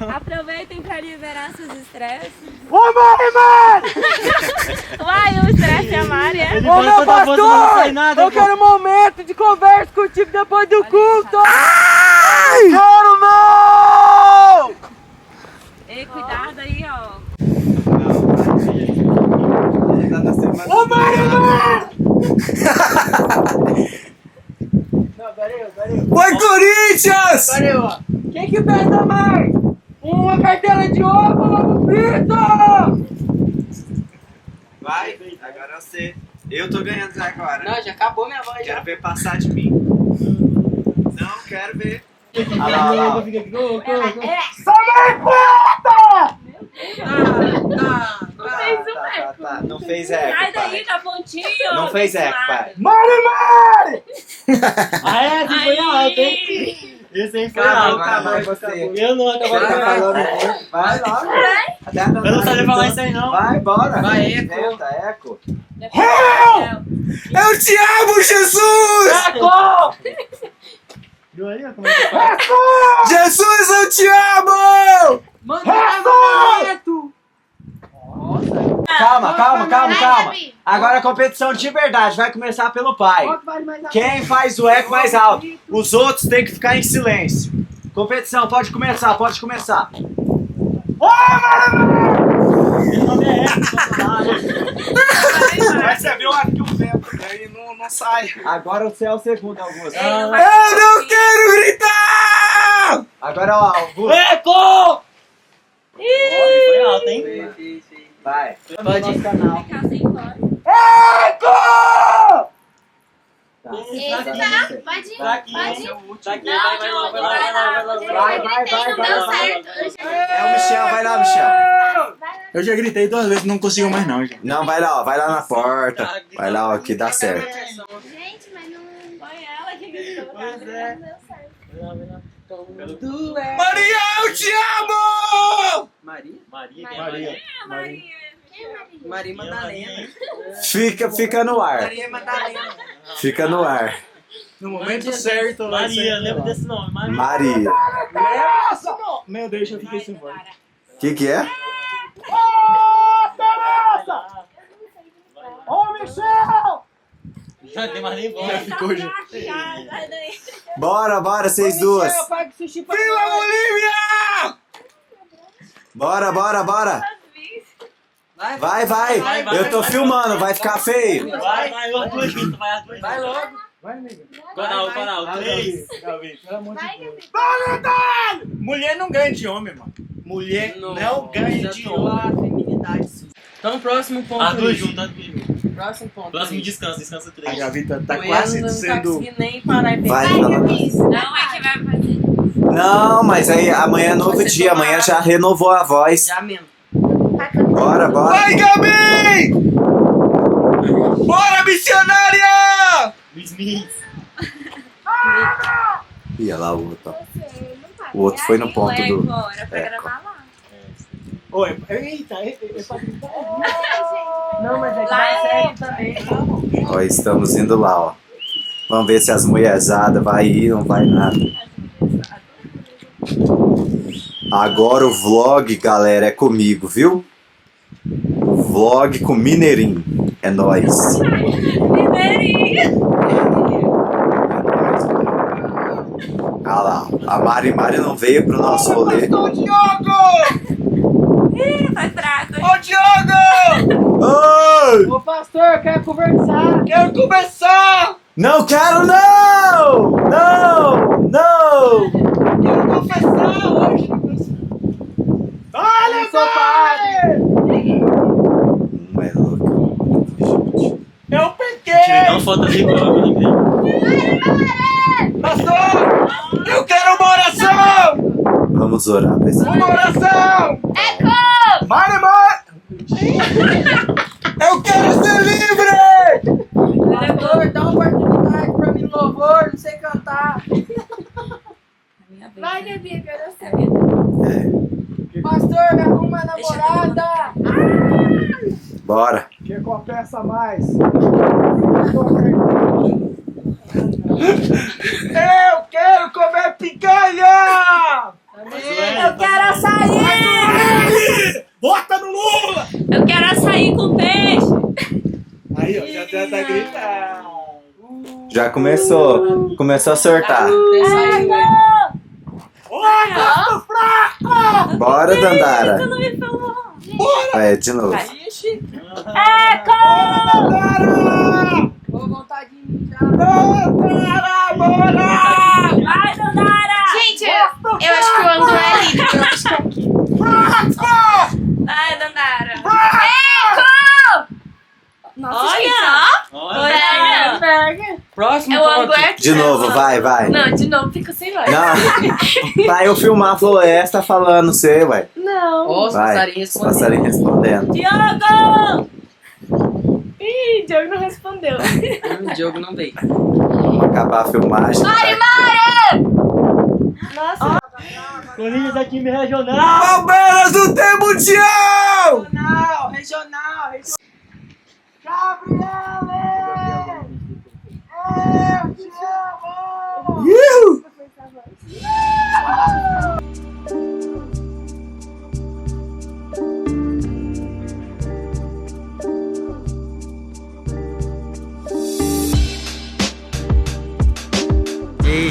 Aproveitem pra liberar seus estresses. Ô, Mari! Uai, o estresse é a Mari, é? Ô, meu pastor! Eu quero um momento de conversa contigo depois do culto! Ai! Quero não! Ei, cuidado aí, ó. Ô, Mari! Vai, Corinthians! Quem que pesa mais? Uma cartela de ovo ou um frito? Vai, agora você. Eu tô ganhando já agora. Não, já acabou minha voz. Quero ver passar de mim. Não, quero ver. Olha lá, olha lá. Tá. Não fez eco, Sai daí pai. com a pontinha. Não fez eco, pai. Mari! Ah, é? Esse foi alto, hein? Esse aí foi alto. Acabou você. Eu não acabou Tá de falando muito. Vai logo. Eu não sabia falar isso aí, não. Vai, bora. Vai, eco. Inventa, eco. Eu te amo, Jesus! Viu aí? Como é que faz? Jesus, eu te amo! Calma. Agora a competição de verdade vai começar pelo pai. Quem faz o eco mais alto? Os outros têm que ficar em silêncio. Competição, pode começar. Meu nome é Eco, Mas você viu aqui o vento, aí não sai. Agora você é o segundo, Augusto. Eu não quero gritar! Agora, ó, Augusto. Eco! Foi alto, hein? Vai. Pode ir. Canal. Ficar sem voz. Eco! Esse tá? Pode ir. Tá aqui, Pode ir. tá aqui. Não, Vai Diogo, lá. vai lá. Não deu certo. É o Michel, vai lá, Michel. Eu já gritei 2 vezes, não consigo mais não, gente. Não, vai lá na porta. Vai lá, ó, que dá certo. Gente, mas não Foi ela que gritou. Pois é. deu certo. Maria, eu te amo! Maria? Maria, quem é Maria. Maria? Quem é Maria? Maria Madalena. Fica no ar. Maria Madalena. Fica no ar. No momento certo, vai Maria, ser. lembra desse nome? Maria. Maria. Meu Deus, eu fiquei sem voz. Que é? Ô, Michel! Já tem mais nem voz. Já ficou, já. Sai daí. Bora, vocês duas. Viva Bolívia! Bora. Vai. Eu tô filmando, vai ficar feio. Vai, as duas juntas, vai as duas Vai juntas. logo. Vai, nega. Canal, 3. Pelo amor de Vai, Deus. Gabi. Mulher não ganha de homem, mano. Mulher não ganha de homem. A feminidade. Então, próximo ponto. As duas aí. juntas. Próximo ponto. Próximo aí. descansa A 3. Gabi tá O quase Ian não tá sendo... conseguindo nem parar e Vai, pensar. fala. Não, é que vai fazer. Não, mas aí amanhã é novo dia. Amanhã já renovou a voz. Já mesmo. Bora. Vai, Gabi! Bora, missionária! Smith. Ia lá o outro. Ó. O outro foi no ponto do... Agora, pra eco. gravar lá. Oi, eita, é pra gritar. Não, mas é que Lá dá é- certo também. Ó, estamos indo lá, ó. Vamos ver se as mulherzadas vai ir, não vai nada. Agora o vlog, galera, é comigo, viu? O vlog com Mineirinho. É nóis. Mineirinho. Ah lá, a Mari não veio pro nosso rolê. Ô, Diogo! Ih, tá fraco. Ô, Diogo! Oi! Ô, pastor, quero conversar. Quero começar! Não quero, não! Não! Quero confessar hoje! Olha, sou padre! Não é louco. Eu Tirei peguei! uma foto ali, Pastor! Eu quero uma oração! Vamos orar, pessoal. Uma oração! Eco! Mari! Eu quero ser livre! Pastor, dá uma oportunidade pra mim no louvor, não sei cantar. Vai, Gabi, eu quero ser. É, Pastor, me arruma uma namorada. bora. Quer com a peça mais? Eu quero comer picanha! Eu quero assar Vota no Lula! Eu quero açaí com peixe. Aí, ó, já tenta gritar. Já começou a sortar. Tem saído, velho. Bora, Tu Dandara. não me falou. É, de novo. Ixi, Eco! ô vontade de mijar. Vai, Dandara! Gente, eu acho que o ângulo é livre. Eu acho que é aqui. Vai, Dandara! Eco! Olha! Pega, pega. Próximo É o ângulo ponto. é aqui. De novo, vai. Não, de novo fica sem voz. Não. Pra eu filmar a floresta falando você, ué. Não. Ó, os Vai. passarinhos Os passarinhos respondendo. respondendo. Diogo! Ih, Diogo não respondeu. O Diogo não veio. Vamos acabar a filmagem. Mari! Nossa. Corinthians da time regional! Palmeiras não tem mundial! Regional.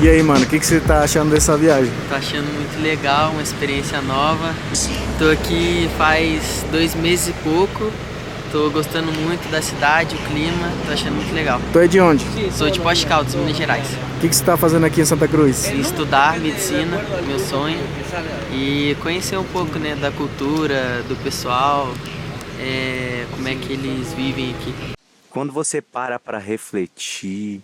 E aí, mano, o que você tá achando dessa viagem? Tô achando muito legal, uma experiência nova. Tô aqui faz 2 meses e pouco. Tô gostando muito da cidade, o clima, tô achando muito legal. Tu é de onde? Sou de Poste Caldas, Minas Gerais. O que você tá fazendo aqui em Santa Cruz? Estudar medicina, meu sonho, e conhecer um pouco, né, da cultura, do pessoal, como é que eles vivem aqui. Quando você para refletir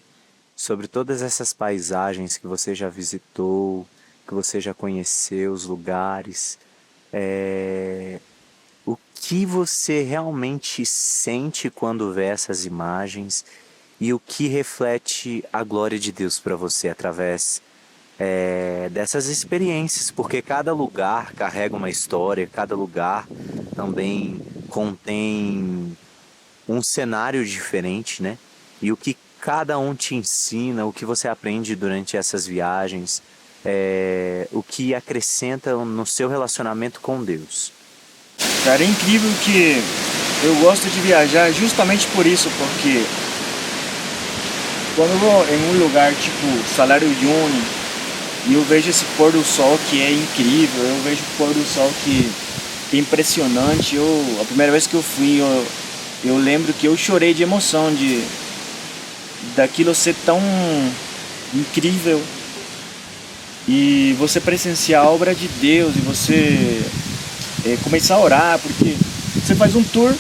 sobre todas essas paisagens que você já visitou, que você já conheceu, os lugares, o que você realmente sente quando vê essas imagens e o que reflete a glória de Deus para você através dessas experiências, porque cada lugar carrega uma história, cada lugar também contém um cenário diferente, né? E o que cada um te ensina, o que você aprende durante essas viagens, o que acrescenta no seu relacionamento com Deus. Cara, é incrível que eu gosto de viajar justamente por isso, porque quando eu vou em um lugar tipo Salário Uyuni e eu vejo esse pôr do sol que é incrível, eu vejo o pôr do sol que é impressionante. A primeira vez que eu fui, eu lembro que eu chorei de emoção daquilo ser tão incrível e você presenciar a obra de Deus e você começar a orar, porque você faz um tour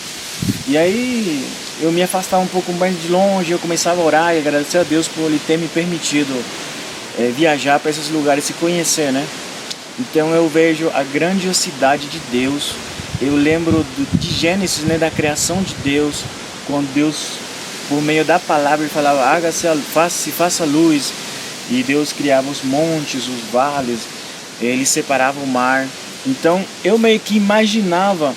e aí eu me afastava um pouco mais de longe, eu começava a orar e agradecer a Deus por Ele ter me permitido viajar para esses lugares e conhecer, né? Então eu vejo a grandiosidade de Deus. Eu lembro de Gênesis, né, da criação de Deus, quando Deus, por meio da palavra, ele falava, faça luz, e Deus criava os montes, os vales, ele separava o mar. Então eu meio que imaginava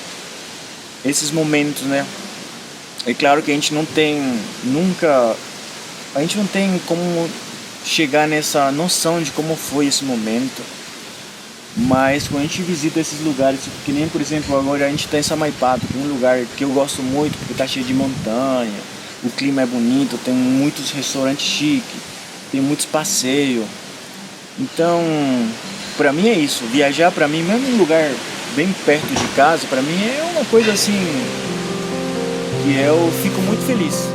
esses momentos, né? É claro que a gente não tem como chegar nessa noção de como foi esse momento, mas quando a gente visita esses lugares, que nem, por exemplo, agora a gente está em Samaipato, que é um lugar que eu gosto muito, porque está cheio de montanha, o clima é bonito, tem muitos restaurantes chiques, tem muitos passeios. Então, pra mim é isso, viajar pra mim, mesmo em um lugar bem perto de casa, pra mim é uma coisa assim que eu fico muito feliz.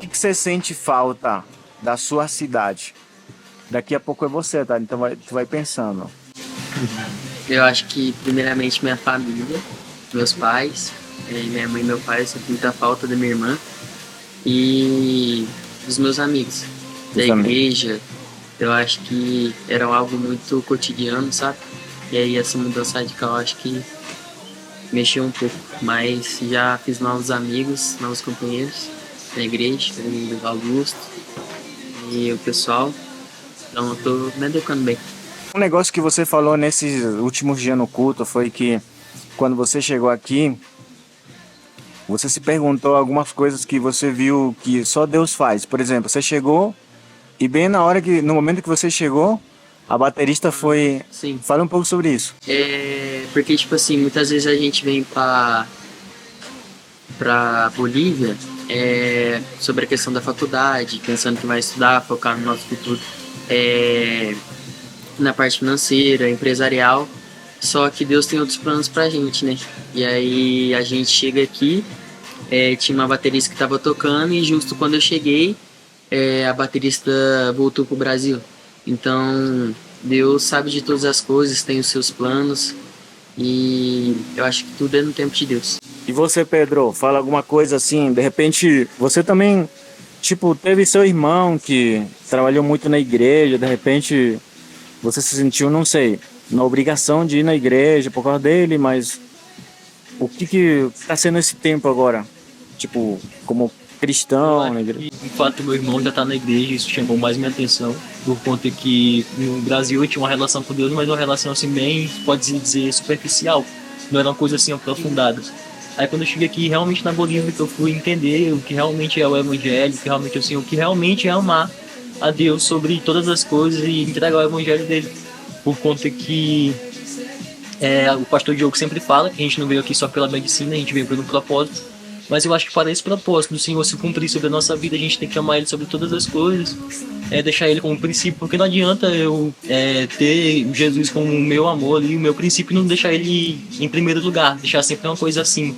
que você sente falta da sua cidade? Daqui a pouco é você, tá? Então tu vai pensando. Eu acho que, primeiramente, minha família, meus pais, minha mãe e meu pai, eu sinto muita falta da minha irmã e dos meus amigos, da igreja. Eu acho que era algo muito cotidiano, sabe? E aí essa mudança radical, acho que mexeu um pouco, mas já fiz novos amigos, novos companheiros da igreja, do Augusto e o pessoal, então eu tô me adequando bem. Um negócio que você falou nesses últimos dias no culto foi que quando você chegou aqui, você se perguntou algumas coisas que você viu que só Deus faz. Por exemplo, você chegou e bem no momento que você chegou, a baterista foi... Sim. Fala um pouco sobre isso. Porque, tipo assim, muitas vezes a gente vem pra Bolívia sobre a questão da faculdade, pensando que vai estudar, focar no nosso futuro na parte financeira, empresarial, só que Deus tem outros planos pra gente, né? E aí a gente chega aqui, tinha uma baterista que tava tocando e justo quando eu cheguei, a baterista voltou pro Brasil. Então, Deus sabe de todas as coisas, tem os seus planos e eu acho que tudo é no tempo de Deus. E você, Pedro, fala alguma coisa assim, de repente, você também, tipo, teve seu irmão que trabalhou muito na igreja, de repente você se sentiu, não sei, na obrigação de ir na igreja por causa dele, mas o que tá sendo esse tempo agora? Tipo, como cristão na igreja? De fato, meu irmão já tá na igreja, isso chamou mais minha atenção, por conta que no Brasil eu tinha uma relação com Deus, mas uma relação assim bem, pode-se dizer, superficial, não era uma coisa assim aprofundada. Aí quando eu cheguei aqui, realmente na Bolívia, que eu fui entender o que realmente é o evangelho, que realmente, assim, o que realmente é amar a Deus sobre todas as coisas e entregar o evangelho dele. Por conta que o pastor Diogo sempre fala que a gente não veio aqui só pela medicina, a gente veio pelo propósito. Mas eu acho que para esse propósito do Senhor se cumprir sobre a nossa vida, a gente tem que amar Ele sobre todas as coisas, deixar Ele como princípio, porque não adianta eu ter Jesus como o meu amor e o meu princípio, não deixar Ele em primeiro lugar, deixar sempre uma coisa assim.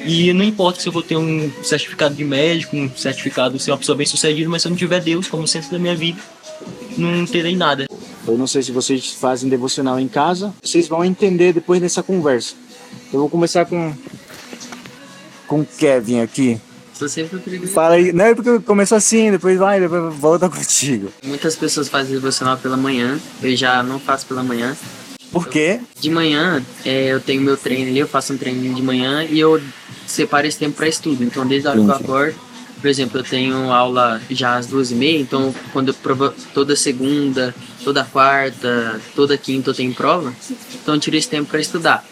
E não importa se eu vou ter um certificado de médico, um certificado de ser uma pessoa bem sucedida, mas se eu não tiver Deus como centro da minha vida, não terei nada. Eu não sei se vocês fazem devocional em casa, vocês vão entender depois dessa conversa. Eu vou começar com o Kevin aqui. Sou sempre o primeiro. Fala aí, não é porque começou assim, depois volta contigo. Muitas pessoas fazem devocional pela manhã, eu já não faço pela manhã. Por quê? De manhã, eu tenho meu treino ali, eu faço um treininho de manhã e eu separo esse tempo para estudo. Então, desde a hora que eu acordo, por exemplo, eu tenho aula já às 2h30, então quando toda segunda, toda quarta, toda quinta eu tenho prova, então eu tiro esse tempo para estudar,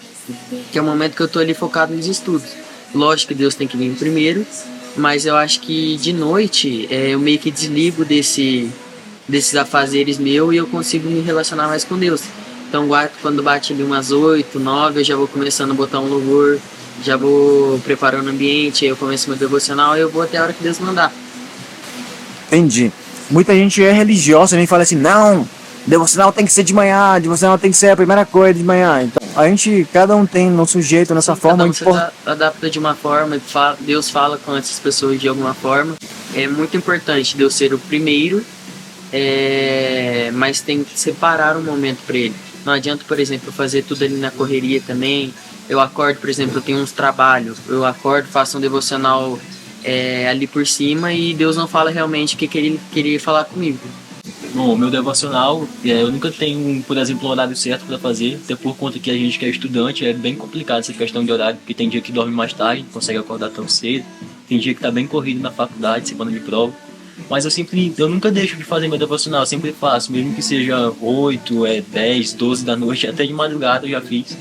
que é o momento que eu tô ali focado nos estudos. Lógico que Deus tem que vir primeiro, mas eu acho que de noite eu meio que desligo desses afazeres meus e eu consigo me relacionar mais com Deus. Então quando bate ali umas 8, 9, eu já vou começando a botar um louvor, já vou preparando o ambiente, aí eu começo meu devocional e eu vou até a hora que Deus mandar. Entendi. Muita gente é religiosa e fala assim, não, devocional tem que ser de manhã, devocional tem que ser a primeira coisa de manhã. Então, cada um tem nosso jeito, nossa forma. Cada um se adapta de uma forma, Deus fala com essas pessoas de alguma forma. É muito importante Deus ser o primeiro, mas tem que separar um momento para Ele. Não adianta, por exemplo, fazer tudo ali na correria também. Eu acordo, por exemplo, eu tenho uns trabalhos, eu acordo, faço um devocional ali por cima e Deus não fala realmente o que Ele queria falar comigo. Bom, meu devocional, eu nunca tenho, por exemplo, um horário certo para fazer, até por conta que a gente que é estudante é bem complicado essa questão de horário, porque tem dia que dorme mais tarde, não consegue acordar tão cedo, tem dia que tá bem corrido na faculdade, semana de prova. Mas eu nunca deixo de fazer meu devocional, eu sempre faço, mesmo que seja 8, 10, 12 da noite, até de madrugada eu já fiz.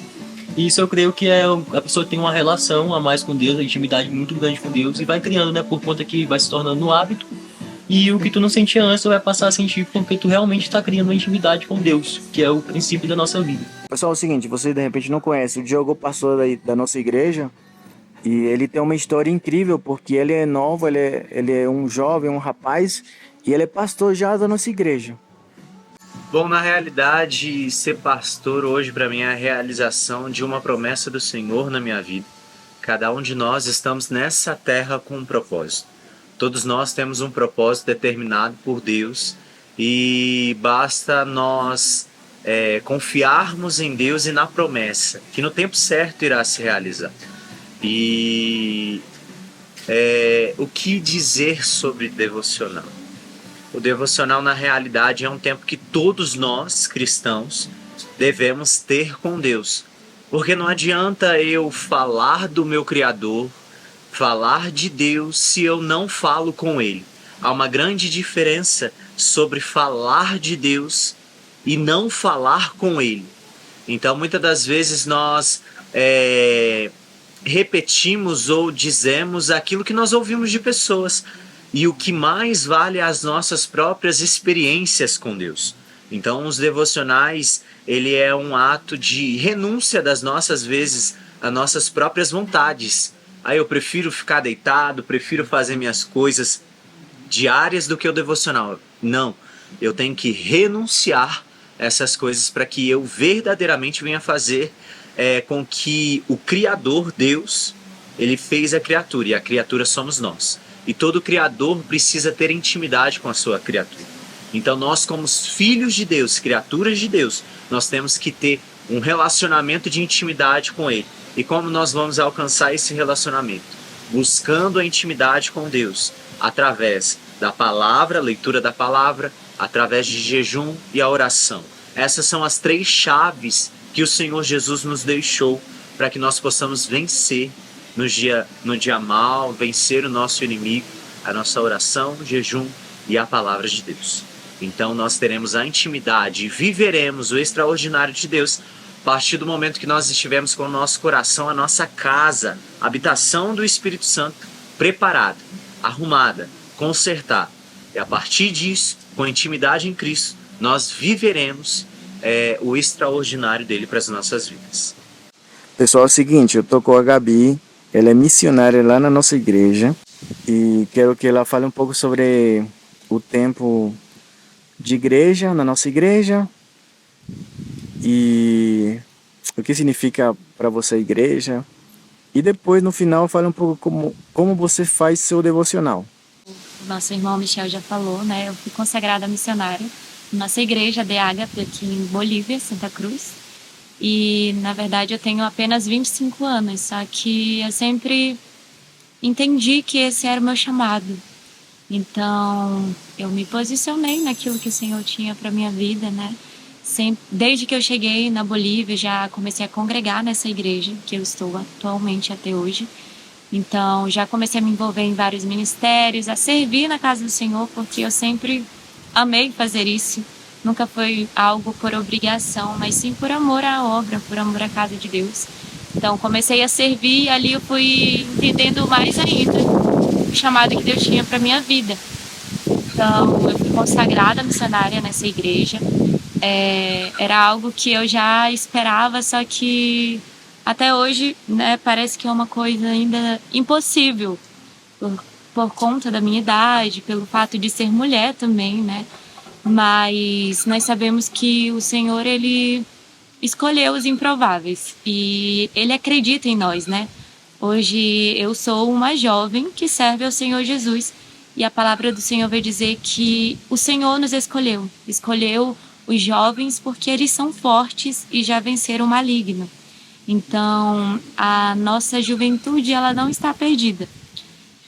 E isso eu creio que a pessoa tem uma relação a mais com Deus, uma intimidade muito grande com Deus, e vai criando, né, por conta que vai se tornando um hábito. E o que tu não sentia antes, tu vai passar a sentir porque tu realmente está criando uma intimidade com Deus, que é o princípio da nossa vida. Pessoal, é o seguinte, você de repente não conhece, o Diogo pastor da nossa igreja, e ele tem uma história incrível, porque ele é novo, ele é um jovem, um rapaz, e ele é pastor já da nossa igreja. Bom, na realidade, ser pastor hoje para mim é a realização de uma promessa do Senhor na minha vida. Cada um de nós estamos nessa terra com um propósito. Todos nós temos um propósito determinado por Deus e basta nós confiarmos em Deus e na promessa, que no tempo certo irá se realizar. E o que dizer sobre devocional? O devocional, na realidade, é um tempo que todos nós, cristãos, devemos ter com Deus. Porque não adianta eu falar do meu Criador, falar de Deus, se eu não falo com Ele. Há uma grande diferença sobre falar de Deus e não falar com Ele. Então, muitas das vezes nós repetimos ou dizemos aquilo que nós ouvimos de pessoas. E o que mais vale é as nossas próprias experiências com Deus. Então, os devocionais, ele é um ato de renúncia das nossas vezes, às nossas próprias vontades. Aí eu prefiro ficar deitado, prefiro fazer minhas coisas diárias do que o devocional. Não, eu tenho que renunciar essas coisas para que eu verdadeiramente venha fazer com que o Criador, Deus, ele fez a criatura, e a criatura somos nós. E todo criador precisa ter intimidade com a sua criatura. Então nós, como filhos de Deus, criaturas de Deus, nós temos que ter um relacionamento de intimidade com Ele. E como nós vamos alcançar esse relacionamento? Buscando a intimidade com Deus, através da palavra, leitura da palavra, através de jejum e a oração. Essas são as 3 chaves que o Senhor Jesus nos deixou para que nós possamos vencer no dia mal, vencer o nosso inimigo, a nossa oração, jejum e a palavra de Deus. Então nós teremos a intimidade e viveremos o extraordinário de Deus a partir do momento que nós estivermos com o nosso coração, a nossa casa, a habitação do Espírito Santo preparada, arrumada, consertada. E a partir disso, com a intimidade em Cristo, nós viveremos o extraordinário dele para as nossas vidas. Pessoal, é o seguinte, eu tô com a Gabi, ela é missionária lá na nossa igreja e quero que ela fale um pouco sobre o tempo de igreja, na nossa igreja, e o que significa para você a igreja. E depois, no final, fale um pouco como você faz seu devocional. O nosso irmão Michel já falou, né? Eu fui consagrada missionária na nossa igreja de Ágape, aqui em Bolívia, Santa Cruz. E, na verdade, eu tenho apenas 25 anos, só que eu sempre entendi que esse era o meu chamado. Então, eu me posicionei naquilo que o Senhor tinha para minha vida, né? Desde que eu cheguei na Bolívia, já comecei a congregar nessa igreja que eu estou atualmente até hoje. Então, já comecei a me envolver em vários ministérios, a servir na casa do Senhor, porque eu sempre amei fazer isso. Nunca foi algo por obrigação, mas sim por amor à obra, por amor à casa de Deus. Então, comecei a servir e ali eu fui entendendo mais ainda o chamado que Deus tinha para minha vida. Então, eu fui consagrada missionária nessa igreja. Era algo que eu já esperava, só que até hoje, né, parece que é uma coisa ainda impossível por conta da minha idade, pelo fato de ser mulher também, né? Mas nós sabemos que o Senhor, Ele escolheu os improváveis e Ele acredita em nós, né? Hoje eu sou uma jovem que serve ao Senhor Jesus e a palavra do Senhor vai dizer que o Senhor nos escolheu os jovens porque eles são fortes e já venceram o maligno. Então, a nossa juventude, ela não está perdida.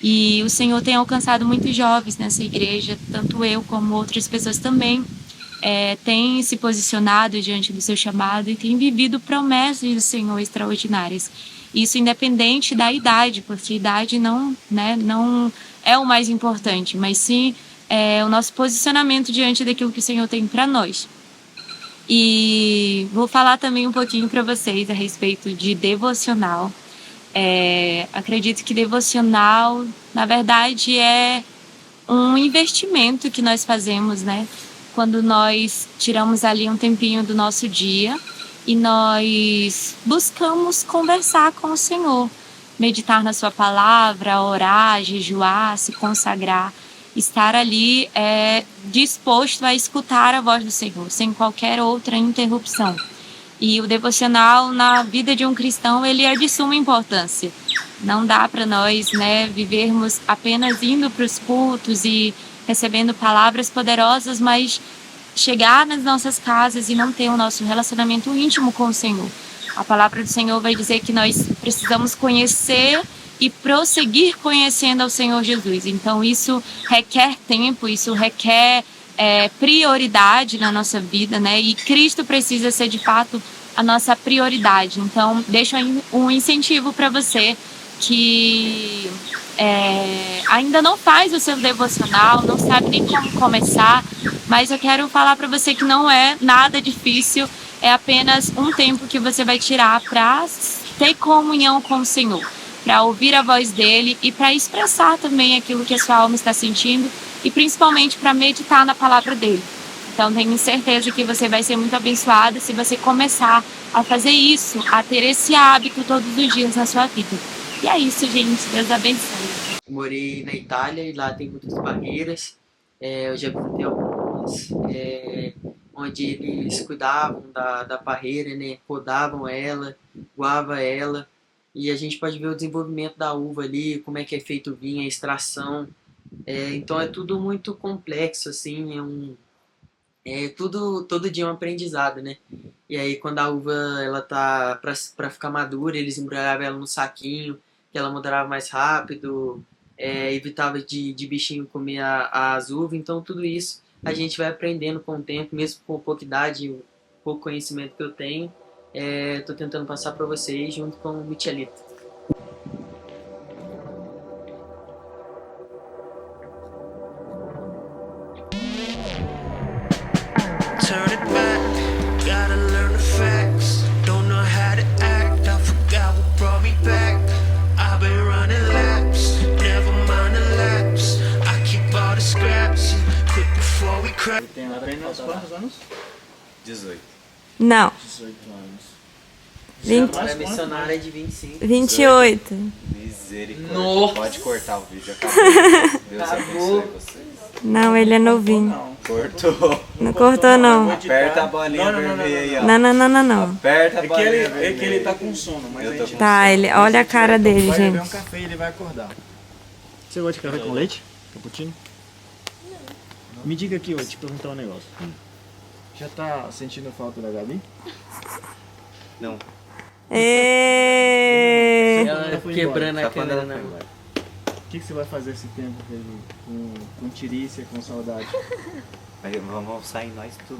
E o Senhor tem alcançado muitos jovens nessa igreja, tanto eu como outras pessoas também têm se posicionado diante do seu chamado e têm vivido promessas do Senhor extraordinárias. Isso independente da idade, porque a idade não é o mais importante, mas sim o nosso posicionamento diante daquilo que o Senhor tem para nós. E vou falar também um pouquinho para vocês a respeito de devocional. Acredito que devocional, na verdade, é um investimento que nós fazemos, né? Quando nós tiramos ali um tempinho do nosso dia e nós buscamos conversar com o Senhor, meditar na sua palavra, orar, jejuar, se consagrar, estar ali disposto a escutar a voz do Senhor, sem qualquer outra interrupção. E o devocional na vida de um cristão, ele é de suma importância, Não dá para nós, né, vivermos apenas indo para os cultos e recebendo palavras poderosas, mas chegar nas nossas casas e não ter o nosso relacionamento íntimo com o Senhor. A palavra do Senhor vai dizer que nós precisamos conhecer e prosseguir conhecendo ao Senhor Jesus. Então isso requer tempo, isso requer prioridade na nossa vida, né? E Cristo precisa ser de fato a nossa prioridade. Então deixo aí um incentivo para você que ainda não faz o seu devocional, não sabe nem como começar, mas eu quero falar para você que não é nada difícil, é apenas um tempo que você vai tirar para ter comunhão com o Senhor, para ouvir a voz dele e para expressar também aquilo que a sua alma está sentindo e principalmente para meditar na palavra dele. Então tenho certeza que você vai ser muito abençoada se você começar a fazer isso, a ter esse hábito todos os dias na sua vida. E é isso, gente. Deus abençoe. Morei na Itália e lá tem muitas barreiras. Eu já visitei algumas, onde eles cuidavam da parreira, né? Podavam ela, guava ela. E a gente pode ver o desenvolvimento da uva ali, como é que é feito o vinho, a extração. Então é tudo muito complexo, assim, todo dia é um aprendizado, né? E aí quando a uva ela tá para ficar madura, eles embrulhavam ela no saquinho, que ela madurava mais rápido, evitava de bichinho comer as uvas. Então tudo isso a gente vai aprendendo com o tempo, mesmo com pouca idade, pouco conhecimento que eu tenho. Tô tentando passar para vocês junto com o Michelito. Turn it back, gotta learn the facts. Don't know how to act, I forgot what brought me back. I've been running laps, never mind the laps. I keep all the scraps, quick before we crash. Tem apenas quantos anos? 18. Não, 18 anos. 20, Agora a missionária é de 25. 28. Misericórdia. Nossa. Pode cortar o vídeo, acabou. Deus abençoe vocês. Não, ele é novinho. Não. Cortou. Não cortou, não. Aperta a bolinha vermelha aí, ó. Não, não, não, não, não. Aperta a É que bolinha ele, vermelha. é que ele tá com sono, mas Eu a tô gente com Tá, ele, olha a cara dele, vai beber um gente. café e ele vai acordar. Você gosta de café com leite? Cappuccino? Não. Me diga aqui, eu vou te perguntar um negócio. Já tá sentindo falta da Gabi? Não. Ê! Ela foi quebrando Só a quando câmera ela na foi mão. embora. O que você vai fazer esse tempo com tirícia, com saudade? Vamos sair nós tudo.